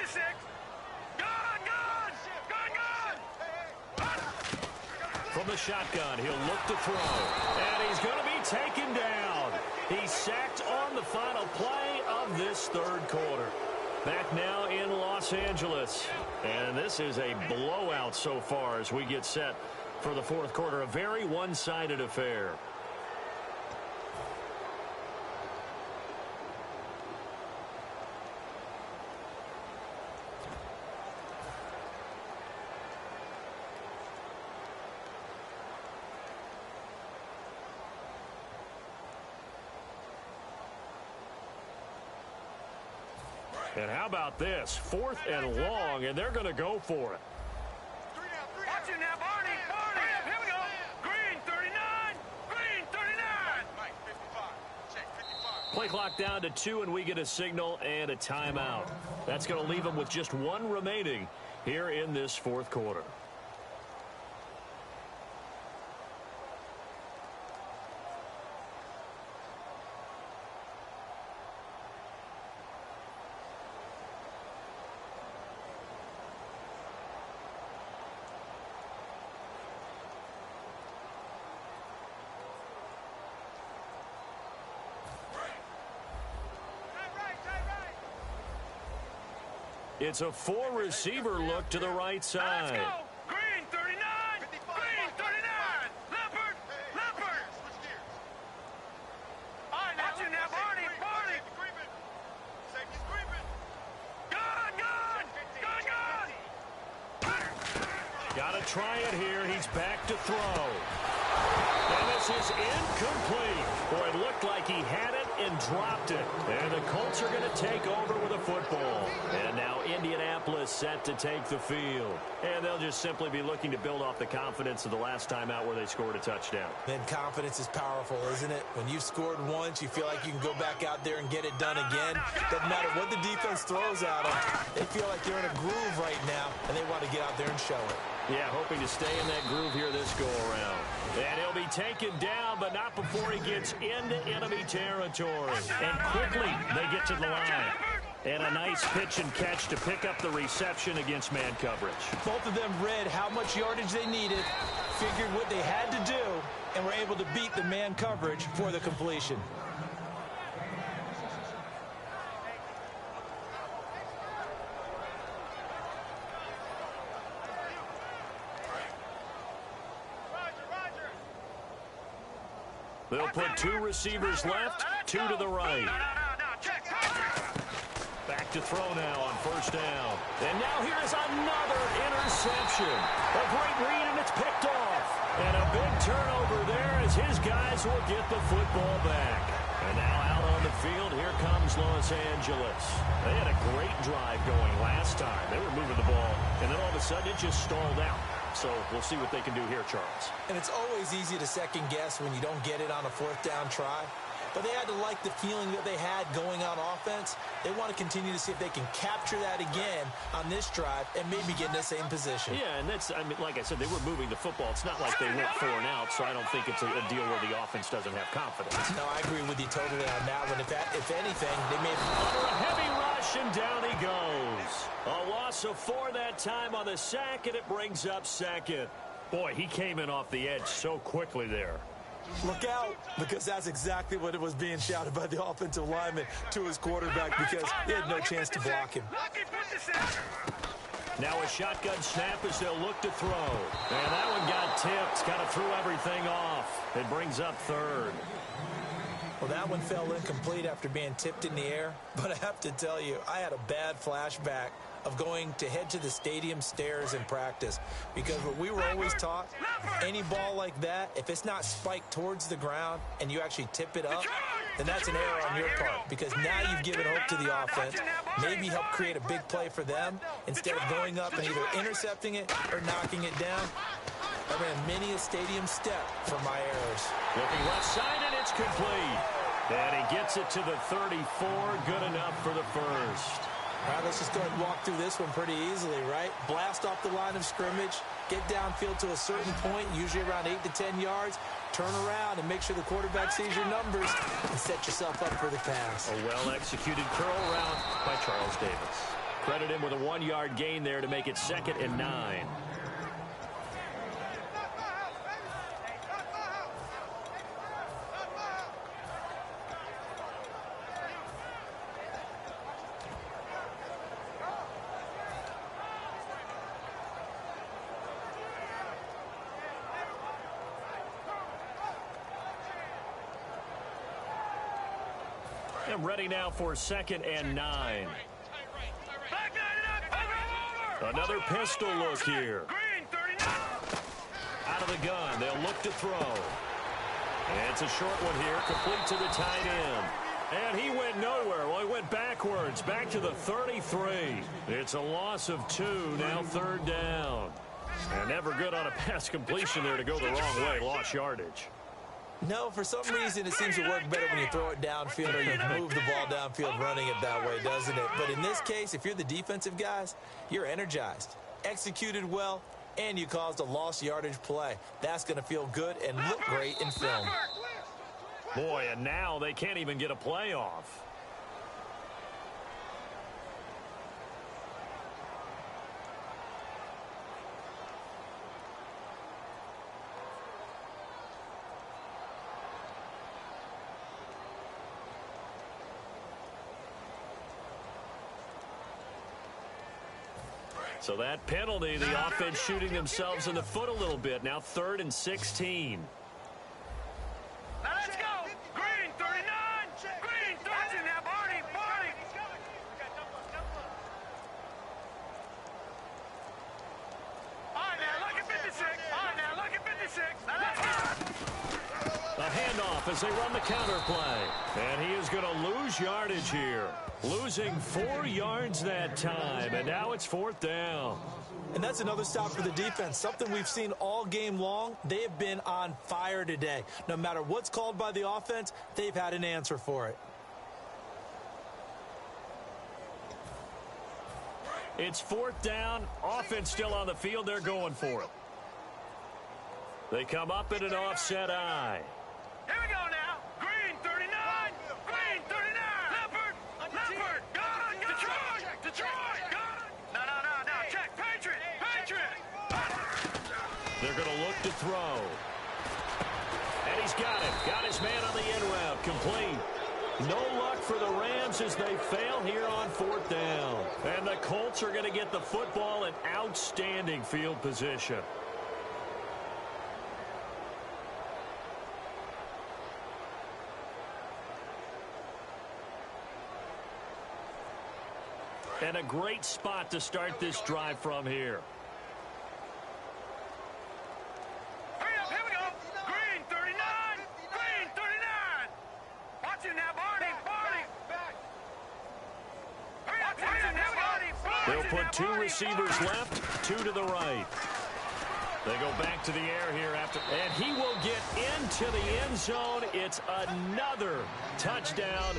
the shotgun. He'll look to throw. And he's going to be taken down. He's sacked on the final play of this third quarter. Back now in Los Angeles. And this is a blowout so far as we get set for the fourth quarter. A very one-sided affair. And how about this? 4th and long, and they're going to go for it. Watch it now, Barney. Barney. Here we go. Green, 39. Green, 39. Mike, 55. Check, 55. Play clock down to 2, and we get a signal and a timeout. That's going to leave them with just 1 remaining here in this fourth quarter. It's a 4-receiver look to the right side. Let's go. Green, 39. Green, 39. Leopard. Leopard. All right, now, watch it now, Barney. Barney. Safety's creeping. Gun, gun. Gun, gun. Got to try it here. He's back to throw. And this is incomplete. Boy, it looked like he had it and dropped it. And the Colts are going to take over with a football. And now Indianapolis set to take the field. And they'll just simply be looking to build off the confidence of the last time out where they scored a touchdown. Then confidence is powerful, isn't it? When you've scored once, you feel like you can go back out there and get it done again. Doesn't matter what the defense throws at them. They feel like they're in a groove right now, and they want to get out there and show it. Yeah, hoping to stay in that groove here this go-around. And he'll be taken down, but not before he gets into enemy territory. And quickly, they get to the line. And a nice pitch and catch to pick up the reception against man coverage. Both of them read how much yardage they needed, figured what they had to do, and were able to beat the man coverage for the completion. They'll put 2 receivers left, 2 to the right. Back to throw now on first down. And now here's another interception. A great read, and it's picked off. And a big turnover there as his guys will get the football back. And now out on the field, here comes Los Angeles. They had a great drive going last time. They were moving the ball, and then all of a sudden it just stalled out. So we'll see what they can do here, Charles. And it's always easy to second guess when you don't get it on a 4th down try. But they had to like the feeling that they had going on offense. They want to continue to see if they can capture that again on this drive and maybe get in the same position. Yeah, and that's, I mean, like I said, they were moving the football. It's not like they went 4 and out, so I don't think it's a deal where the offense doesn't have confidence. No, I agree with you totally on that one. If anything, they may have... Under a heavy rush, and down he goes. A loss of 4 that time on the sack, and it brings up 2nd. Boy, he came in off the edge so quickly there. Look out, because that's exactly what it was being shouted by the offensive lineman to his quarterback, because he had no chance to block him. Now a shotgun snap as they'll look to throw. And that one got tipped, kind of threw everything off. It brings up 3rd. Well, that one fell incomplete after being tipped in the air, but I have to tell you, I had a bad flashback of going to head to the stadium stairs in practice, because what we were always taught, any ball like that, if it's not spiked towards the ground and you actually tip it up, then that's an error on your part, because now you've given hope to the offense, maybe help create a big play for them instead of going up and either intercepting it or knocking it down. I ran many a stadium step for my errors. Looking left side, and it's complete. And he gets it to the 34, good enough for the first. All right, let's just go ahead and walk through this one pretty easily, right? Blast off the line of scrimmage, get downfield to a certain point, usually around 8 to 10 yards, turn around and make sure the quarterback sees your numbers and set yourself up for the pass. A well-executed curl route by Charles Davis. Credit him with a 1-yard gain there to make it 2nd and 9. And ready now for 2nd and 9. Another pistol look here. Out of the gun, they'll look to throw. And it's a short one here, complete to the tight end. And he went nowhere. Well, he went backwards, back to the 33. It's a loss of 2, now 3rd down. And never good on a pass completion there to go the wrong way, lost yardage. No, for some reason it seems to work better when you throw it downfield or you move the ball downfield running it that way, doesn't it? But in this case, if you're the defensive guys, you're energized, executed well, and you caused a lost yardage play. That's going to feel good and look great in film. Boy, and now they can't even get a play off. So that penalty, the offense shooting themselves in the foot a little bit. Now 3rd and 16. Now let's go. Green, 39. Green, 13. Now, Barney. All right, now look at 56. All right, now look at 56. Now let's go. A handoff as they run the counter play. And he is going to lose yardage here. Losing 4 yards that time. And now it's 4th down. And that's another stop for the defense. Something we've seen all game long. They have been on fire today. No matter what's called by the offense, they've had an answer for it. It's 4th down. Offense still on the field. They're going for it. They come up in an offset eye. Here we go now. Green, 39. Green, 39. Leopard. Gun. Detroit. Gun. No. Check. Patriot. They're going to look to throw. And he's got it. Got his man on the end route. Complete. No luck for the Rams as they fail here on 4th down. And the Colts are going to get the football in outstanding field position. And a great spot to start this drive from here. Hurry up, here we go. Green, 39. Green, 39. Watch him now, Barney. Hurry up, now, Barney. They'll put 2 receivers left, 2 to the right. They go back to the air here after, and he will get into the end zone. It's another touchdown.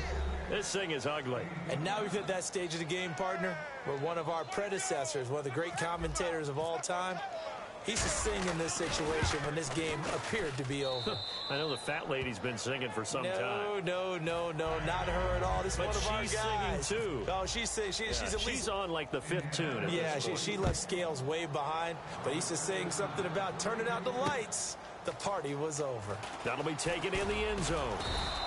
This thing is ugly. And now we've hit that stage of the game, partner, where one of our predecessors, one of the great commentators of all time, he used to sing in this situation when this game appeared to be over. I know the fat lady's been singing for some time. No, not her at all. This is one of our guys. But she's singing, too. Oh, she's at least... She's on, like, the 5th tune. Yeah, she left Scales way behind, but he used to sing something about turning out the lights. The party was over. That'll be taken in the end zone.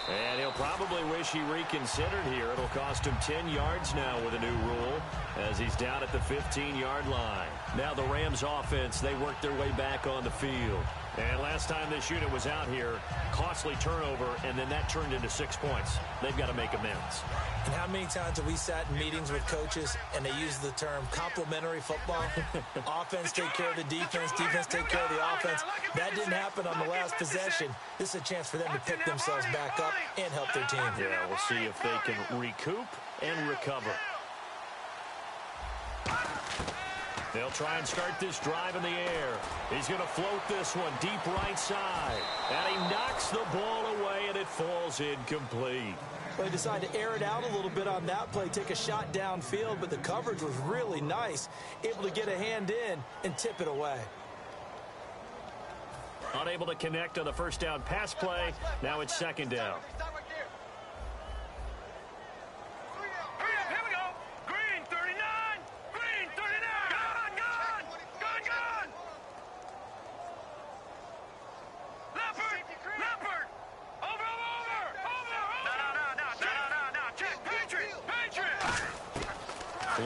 And he'll probably wish he reconsidered here. It'll cost him 10 yards now with a new rule as he's down at the 15-yard line. Now the Rams offense, they work their way back on the field. And last time this unit was out here, costly turnover, and then that turned into 6 points. They've got to make amends. And how many times have we sat in meetings with coaches and they use the term complementary football? Offense take care of the defense, defense take care of the offense. That didn't happen on the last possession. This is a chance for them to pick themselves back up and help their team. Yeah, we'll see if they can recoup and recover. They'll try and start this drive in the air. He's going to float this one deep right side. And he knocks the ball away, and it falls incomplete. Well, they decided to air it out a little bit on that play, take a shot downfield, but the coverage was really nice, able to get a hand in and tip it away. Unable to connect on the first down pass play. Now it's 2nd down.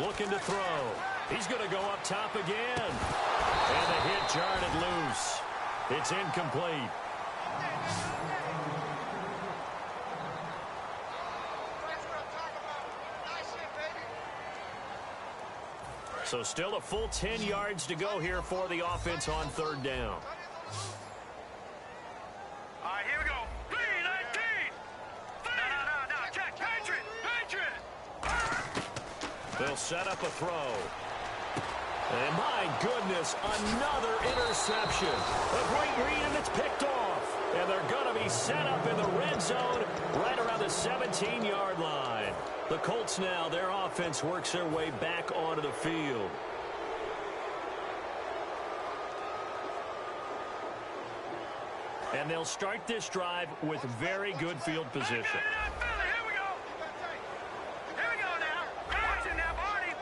Looking to throw. He's going to go up top again. And the hit jarred it loose. It's incomplete. So still a full 10 yards to go here for the offense on third down. All right, here we go. 3-19. No. Check. Patriot. They'll set up a throw. And my goodness, another interception. A great read, and it's picked off. And they're going to be set up in the red zone right around the 17-yard line. The Colts now, their offense works their way back onto the field. And they'll start this drive with very good field position. Here we go now. Watch him now, Barney.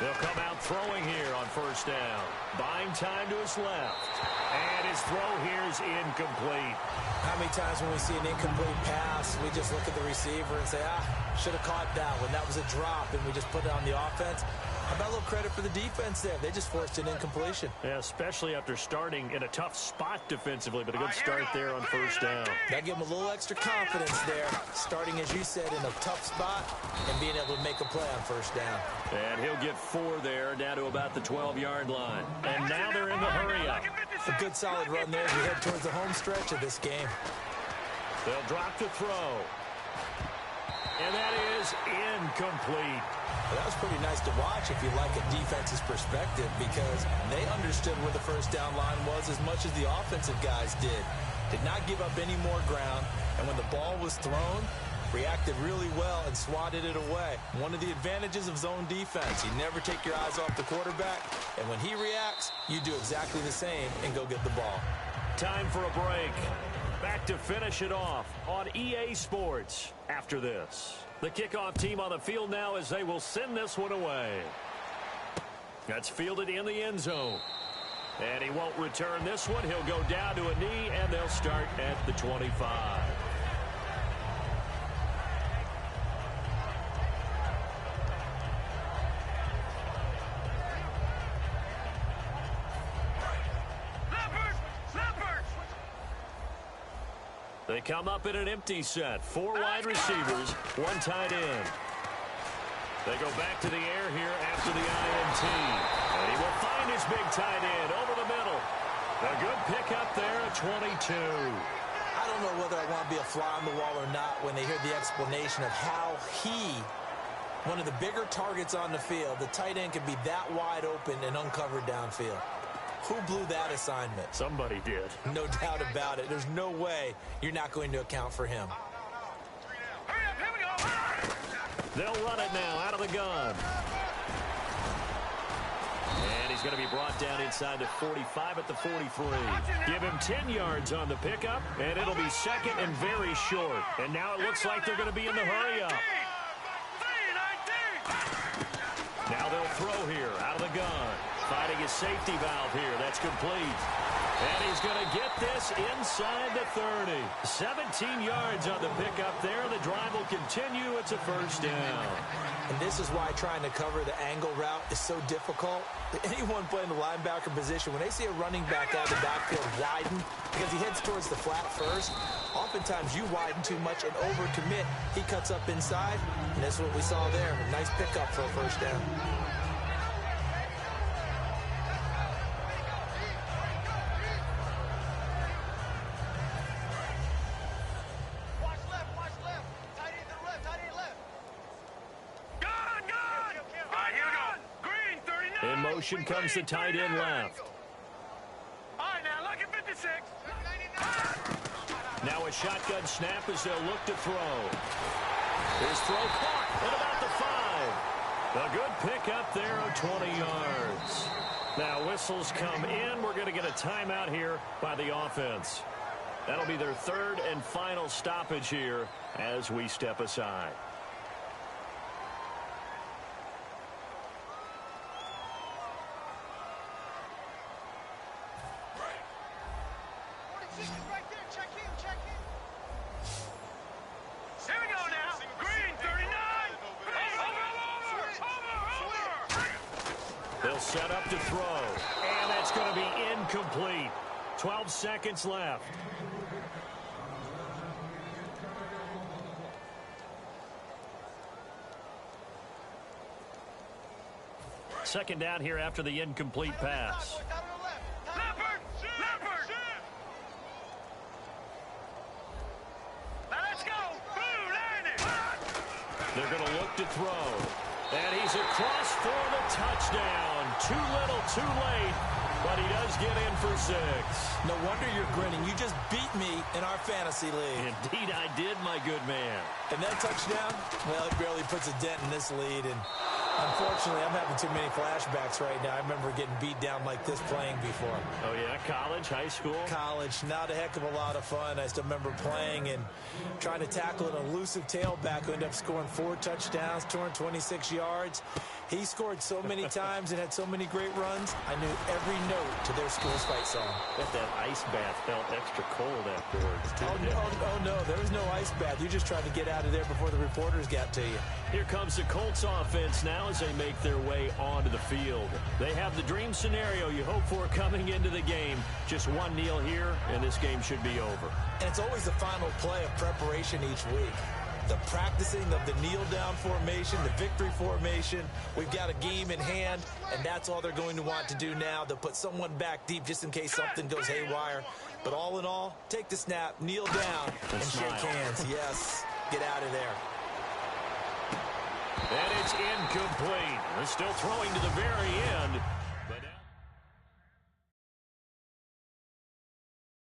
They'll come out throwing here on first down. Buying time to his left. And his throw here is incomplete. How many times when we see an incomplete pass, we just look at the receiver and say, should have caught that one. That was a drop, and we just put it on the offense. How about a little credit for the defense there? They just forced an incompletion. Yeah, especially after starting in a tough spot defensively, but a good start there on first down. That gave them a little extra confidence there, starting, as you said, in a tough spot and being able to make a play on first down. And he'll get 4 there, down to about the 12-yard line. And now they're in the hurry-up. A good solid run there as we head towards the home stretch of this game. They'll drop the throw. And that is incomplete. Well, that was pretty nice to watch if you like a defense's perspective, because they understood where the first down line was as much as the offensive guys did. Did not give up any more ground, and when the ball was thrown, reacted really well and swatted it away. One of the advantages of zone defense, you never take your eyes off the quarterback, and when he reacts, you do exactly the same and go get the ball. Time for a break. Back to finish it off on EA Sports after this. The kickoff team on the field now as they will send this one away. That's fielded in the end zone. And he won't return this one. He'll go down to a knee, and they'll start at the 25. They come up in an empty set. 4 wide receivers, 1 tight end. They go back to the air here after the INT. And he will find his big tight end over the middle. A good pickup there at 22. I don't know whether I want to be a fly on the wall or not when they hear the explanation of how one of the bigger targets on the field, the tight end could be that wide open and uncovered downfield. Who blew that assignment? Somebody did. No doubt about it. There's no way you're not going to account for him. Hurry up, here we go. They'll run it now out of the gun. And he's going to be brought down inside the 45 at the 43. Give him 10 yards on the pickup, and it'll be second and very short. And now it looks like they're going to be in the hurry-up. Now they'll throw here out of the gun. Finding his safety valve here. That's complete. And he's going to get this inside the 30. 17 yards on the pickup there. The drive will continue. It's a first down. And this is why trying to cover the angle route is so difficult. Anyone playing the linebacker position, when they see a running back out of the backfield widen, because he heads towards the flat first, oftentimes you widen too much and overcommit. He cuts up inside, and that's what we saw there. A nice pickup for a first down. In motion comes the tight end left. All right, now look at 56. Now a shotgun snap as they'll look to throw. His throw caught at about the 5. A good pickup there of 20 yards. Now whistles come in. We're going to get a timeout here by the offense. That'll be their 3rd and final stoppage here as we step aside. They'll set up to throw, and that's going to be incomplete. 12 seconds left. Second down here after the incomplete pass. Leopard! Leopard! Now let's go! Blue, line it! They're going to look to throw. And he's across for the touchdown. Too little, too late. But he does get in for 6. No wonder you're grinning. You just beat me in our fantasy league. Indeed I did, my good man. And that touchdown, well, it barely puts a dent in this lead. And unfortunately, I'm having too many flashbacks right now. I remember getting beat down like this playing before. Oh, yeah? College, high school? College, not a heck of a lot of fun. I still remember playing and trying to tackle an elusive tailback who ended up scoring 4 touchdowns, 226 yards. He scored so many times and had so many great runs, I knew every note to their school's fight song. Bet that ice bath felt extra cold afterwards, too. Oh, no, there was no ice bath. You just tried to get out of there before the reporters got to you. Here comes the Colts offense now as they make their way onto the field. They have the dream scenario you hope for coming into the game. Just one kneel here, and this game should be over. And it's always the final play of preparation each week. The practicing of the kneel-down formation, the victory formation. We've got a game in hand, and that's all they're going to want to do now. They'll put someone back deep just in case something goes haywire. But all in all, take the snap, kneel down, and shake hands. Yes, get out of there. And it's incomplete. They're still throwing to the very end.